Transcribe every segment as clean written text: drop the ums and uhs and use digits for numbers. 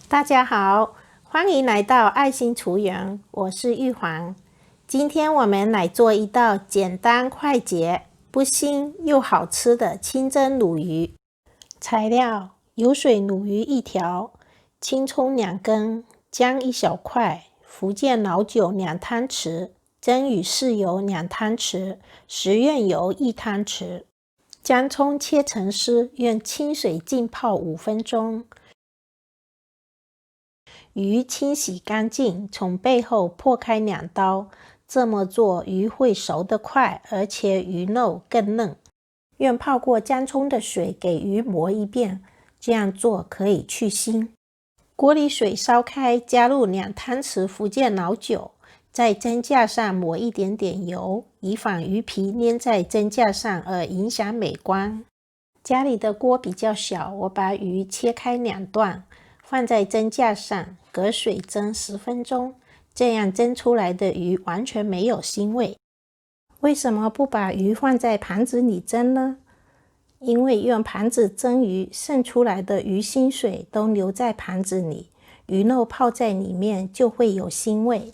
大家好，欢迎来到爱心厨园，我是玉环。今天我们来做一道简单快捷、不腥又好吃的清蒸鲈鱼。材料：油水鲈鱼1条，青葱2根，姜1小块，福建老酒2汤匙，蒸鱼豉油2汤匙，食用油1汤匙。姜葱切成丝，用清水浸泡5分钟。鱼清洗干净，从背后破开2刀，这么做鱼会熟得快，而且鱼肉更嫩。用泡过姜葱的水给鱼磨一遍，这样做可以去腥。锅里水烧开，加入2汤匙福建老酒，在蒸架上抹一点点油，以防鱼皮粘在蒸架上而影响美观。家里的锅比较小，我把鱼切开2段，放在蒸架上，隔水蒸10分钟，这样蒸出来的鱼完全没有腥味。为什么不把鱼放在盘子里蒸呢？因为用盘子蒸鱼，剩出来的鱼腥水都留在盘子里，鱼肉泡在里面就会有腥味。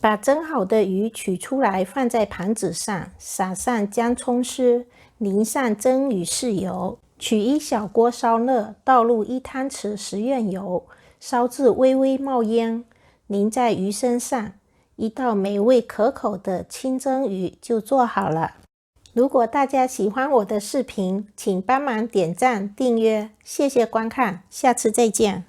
把蒸好的鱼取出来，放在盘子上，撒上姜葱丝，淋上蒸鱼豉油，取一小锅烧热，倒入1汤匙食用油，烧至微微冒烟，淋在鱼身上，一道美味可口的清蒸鱼就做好了。如果大家喜欢我的视频，请帮忙点赞、订阅，谢谢观看，下次再见。